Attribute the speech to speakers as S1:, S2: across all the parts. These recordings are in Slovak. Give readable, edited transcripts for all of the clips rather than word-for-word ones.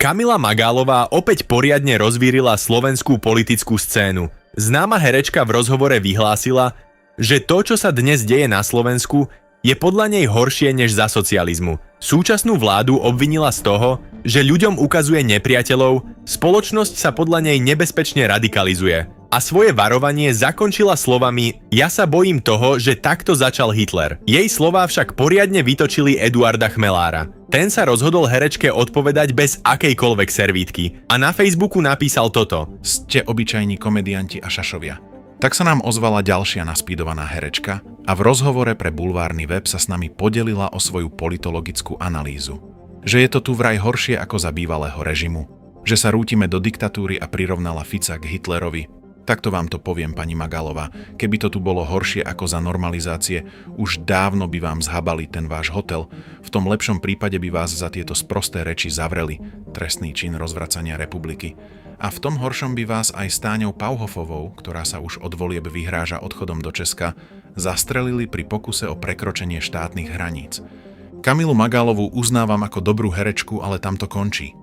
S1: Kamila Magálová opäť poriadne rozvírila slovenskú politickú scénu. Známa herečka v rozhovore vyhlásila, že to, čo sa dnes deje na Slovensku, je podľa nej horšie než za socializmu. Súčasnú vládu obvinila z toho, že ľuďom ukazuje nepriateľov, spoločnosť sa podľa nej nebezpečne radikalizuje. A svoje varovanie zakončila slovami: "Ja sa bojím toho, že takto začal Hitler." Jej slová však poriadne vytočili Eduarda Chmelára. Ten sa rozhodol herečke odpovedať bez akejkoľvek servítky a na Facebooku napísal toto:
S2: "Ste obyčajní komedianti a šašovia." Tak sa nám ozvala ďalšia naspídovaná herečka a v rozhovore pre bulvárny web sa s nami podelila o svoju politologickú analýzu. Že je to tu vraj horšie ako za bývalého režimu, že sa rútime do diktatúry a prirovnala Fica k Hitlerovi. Takto vám to poviem, pani Magálová, keby to tu bolo horšie ako za normalizácie, už dávno by vám zhabali ten váš hotel, v tom lepšom prípade by vás za tieto sprosté reči zavreli, trestný čin rozvracania republiky. A v tom horšom by vás aj s Táňou Pauhofovou, ktorá sa už od volieb vyhráža odchodom do Česka, zastrelili pri pokuse o prekročenie štátnych hraníc. Kamilu Magálovú uznávam ako dobrú herečku, ale tam to končí.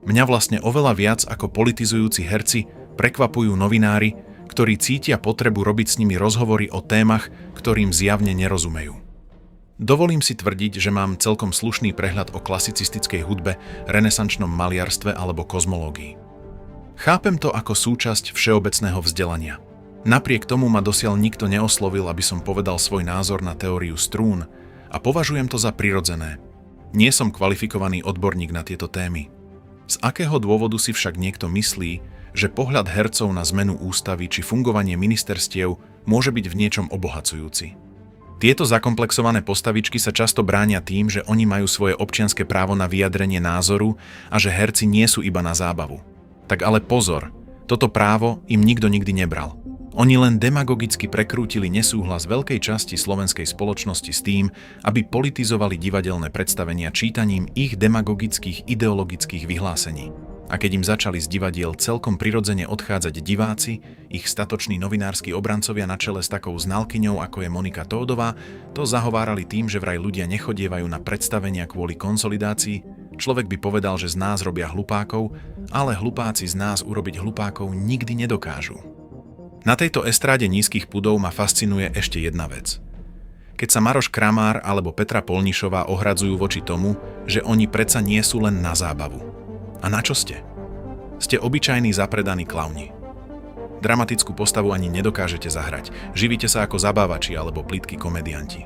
S2: Mňa vlastne oveľa viac ako politizujúci herci prekvapujú novinári, ktorí cítia potrebu robiť s nimi rozhovory o témach, ktorým zjavne nerozumejú. Dovolím si tvrdiť, že mám celkom slušný prehľad o klasicistickej hudbe, renesančnom maliarstve alebo kozmológii. Chápem to ako súčasť všeobecného vzdelania. Napriek tomu ma dosiaľ nikto neoslovil, aby som povedal svoj názor na teóriu strún a považujem to za prirodzené. Nie som kvalifikovaný odborník na tieto témy. Z akého dôvodu si však niekto myslí, že pohľad hercov na zmenu ústavy či fungovanie ministerstiev môže byť v niečom obohacujúci? Tieto zakomplexované postavičky sa často bránia tým, že oni majú svoje občianske právo na vyjadrenie názoru a že herci nie sú iba na zábavu. Tak ale pozor, toto právo im nikto nikdy nebral. Oni len demagogicky prekrútili nesúhlas veľkej časti slovenskej spoločnosti s tým, aby politizovali divadelné predstavenia čítaním ich demagogických ideologických vyhlásení. A keď im začali z divadiel celkom prirodzene odchádzať diváci, ich statoční novinársky obrancovia na čele s takou znalkyňou, ako je Monika Tódová, to zahovárali tým, že vraj ľudia nechodievajú na predstavenia kvôli konsolidácii. Človek by povedal, že z nás robia hlupákov, ale hlupáci z nás urobiť hlupákov nikdy nedokážu. Na tejto estráde nízkych pudov ma fascinuje ešte jedna vec. Keď sa Maroš Kramár alebo Petra Polnišová ohradzujú voči tomu, že oni predsa nie sú len na zábavu. A na čo ste? Ste obyčajní zapredaní klauni. Dramatickú postavu ani nedokážete zahrať. Živíte sa ako zabávači alebo plitky komedianti.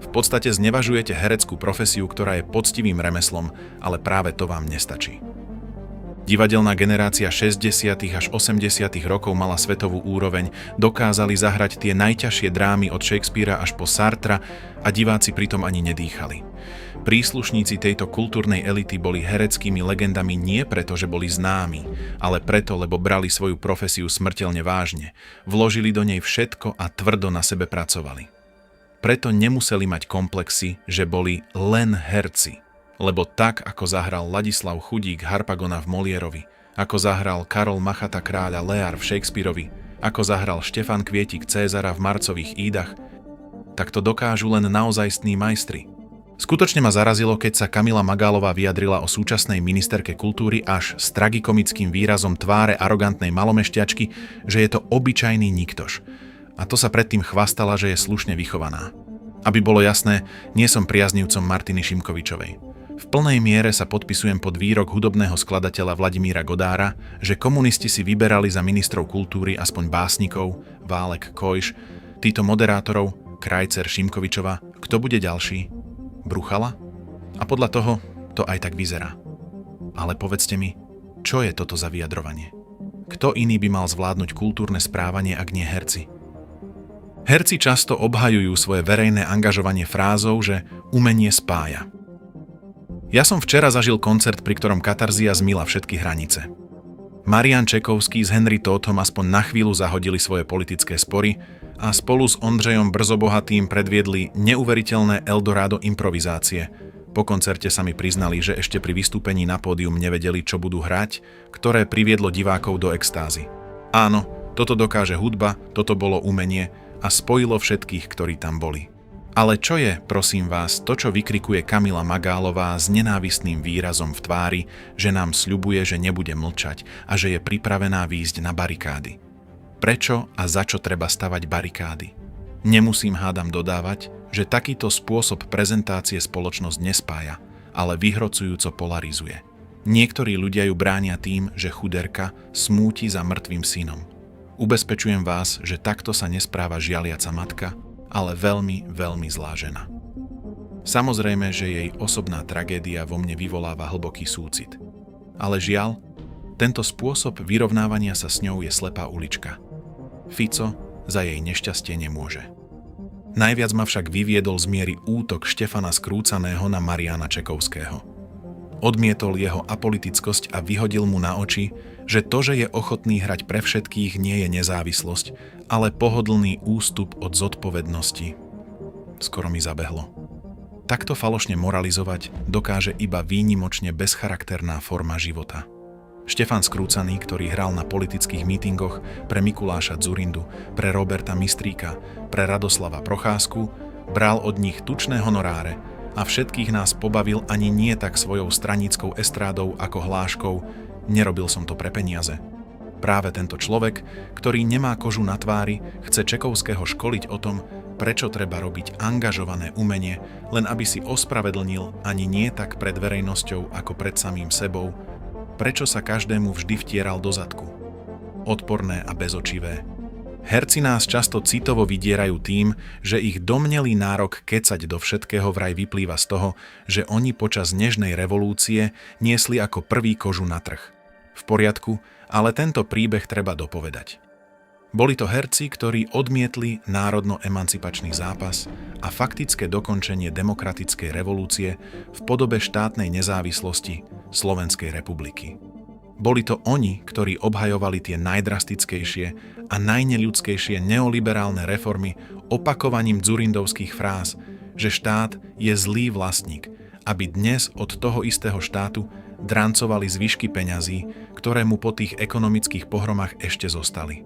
S2: V podstate znevažujete hereckú profesiu, ktorá je poctivým remeslom, ale práve to vám nestačí. Divadelná generácia 60. až 80. rokov mala svetovú úroveň, dokázali zahrať tie najťažšie drámy od Shakespearea až po Sartra a diváci pritom ani nedýchali. Príslušníci tejto kultúrnej elity boli hereckými legendami nie preto, že boli známi, ale preto, lebo brali svoju profesiu smrteľne vážne, vložili do nej všetko a tvrdo na sebe pracovali. Preto nemuseli mať komplexy, že boli len herci, lebo tak, ako zahral Ladislav Chudík Harpagona v Moliérovi, ako zahral Karol Machata kráľa Lear v Shakespeareovi, ako zahral Štefan Kvietik Cézara v Marcových Ídach, tak to dokážu len naozajstní majstri. Skutočne ma zarazilo, keď sa Kamila Magálová vyjadrila o súčasnej ministerke kultúry až s tragikomickým výrazom tváre arogantnej malomešťačky, že je to obyčajný niktoš. A to sa predtým chvastala, že je slušne vychovaná. Aby bolo jasné, nie som priaznivcom Martiny Šimkovičovej. V plnej miere sa podpisujem pod výrok hudobného skladateľa Vladimíra Godára, že komunisti si vyberali za ministrov kultúry aspoň básnikov, Válek, Kojš, títo moderátorov, Krajcer, Šimkovičova, kto bude ďalší? Bruchala? A podľa toho to aj tak vyzerá. Ale povedzte mi, čo je toto za vyjadrovanie? Kto iný by mal zvládnuť kultúrne správanie, ak nie herci? Herci často obhajujú svoje verejné angažovanie frázou, že umenie spája. Ja som včera zažil koncert, pri ktorom katarzia zmyla všetky hranice. Marián Čekovský s Henry Tóthom aspoň na chvíľu zahodili svoje politické spory a spolu s Ondřejom Brzobohatým predviedli neuveriteľné Eldorado improvizácie. Po koncerte sa mi priznali, že ešte pri vystúpení na pódium nevedeli, čo budú hrať, ktoré priviedlo divákov do extázy. Áno, toto dokáže hudba, toto bolo umenie a spojilo všetkých, ktorí tam boli. Ale čo je, prosím vás, to, čo vykrikuje Kamila Magálová s nenávistným výrazom v tvári, že nám sľubuje, že nebude mlčať a že je pripravená výjsť na barikády? Prečo a za čo treba stavať barikády? Nemusím hádam dodávať, že takýto spôsob prezentácie spoločnosť nespája, ale vyhrocujúco polarizuje. Niektorí ľudia ju bránia tým, že chuderka smúti za mŕtvým synom. Ubezpečujem vás, že takto sa nespráva žialiaca matka, ale veľmi, veľmi zlá žena. Samozrejme, že jej osobná tragédia vo mne vyvoláva hlboký súcit. Ale žiaľ, tento spôsob vyrovnávania sa s ňou je slepá ulička. Fico za jej nešťastie nemôže. Najviac ma však vyviedol z miery útok Štefana Skrúcaného na Mariána Čekovského. Odmietol jeho apolitickosť a vyhodil mu na oči, že to, že je ochotný hrať pre všetkých, nie je nezávislosť, ale pohodlný ústup od zodpovednosti. Skoro mi zabehlo. Takto falošne moralizovať dokáže iba výnimočne bezcharakterná forma života. Štefan Skrúcaný, ktorý hral na politických mítingoch pre Mikuláša Dzurindu, pre Roberta Mistríka, pre Radoslava Procházku, bral od nich tučné honoráre a všetkých nás pobavil ani nie tak svojou straníckou estrádou ako hláškou "Nerobil som to pre peniaze". Práve tento človek, ktorý nemá kožu na tvári, chce Čekovského školiť o tom, prečo treba robiť angažované umenie, len aby si ospravedlnil ani nie tak pred verejnosťou ako pred samým sebou, prečo sa každému vždy vtieral do zadku. Odporné a bezočivé. Herci nás často citovo vydierajú tým, že ich domnelý nárok kecať do všetkého vraj vyplýva z toho, že oni počas nežnej revolúcie niesli ako prvý kožu na trh. V poriadku, ale tento príbeh treba dopovedať. Boli to herci, ktorí odmietli národno-emancipačný zápas a faktické dokončenie demokratickej revolúcie v podobe štátnej nezávislosti Slovenskej republiky. Boli to oni, ktorí obhajovali tie najdrastickejšie a najneľudskejšie neoliberálne reformy opakovaním dzurindovských fráz, že štát je zlý vlastník, aby dnes od toho istého štátu drancovali zvyšky peňazí, ktoré mu po tých ekonomických pohromách ešte zostali.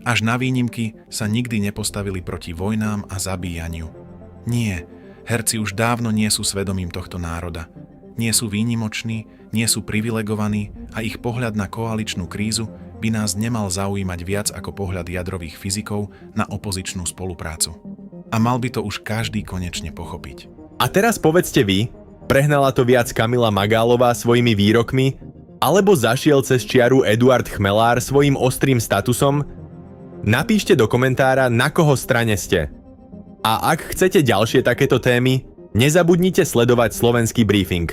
S2: Až na výnimky sa nikdy nepostavili proti vojnám a zabíjaniu. Nie, herci už dávno nie sú svedomím tohto národa. Nie sú výnimoční, nie sú privilegovaní a ich pohľad na koaličnú krízu by nás nemal zaujímať viac ako pohľad jadrových fyzikov na opozičnú spoluprácu. A mal by to už každý konečne pochopiť.
S1: A teraz povedzte vy, prehnala to viac Kamila Magálová svojimi výrokmi, alebo zašiel cez čiaru Eduard Chmelár svojím ostrým statusom? Napíšte do komentára, na koho strane ste. A ak chcete ďalšie takéto témy, nezabudnite sledovať Slovenský briefing.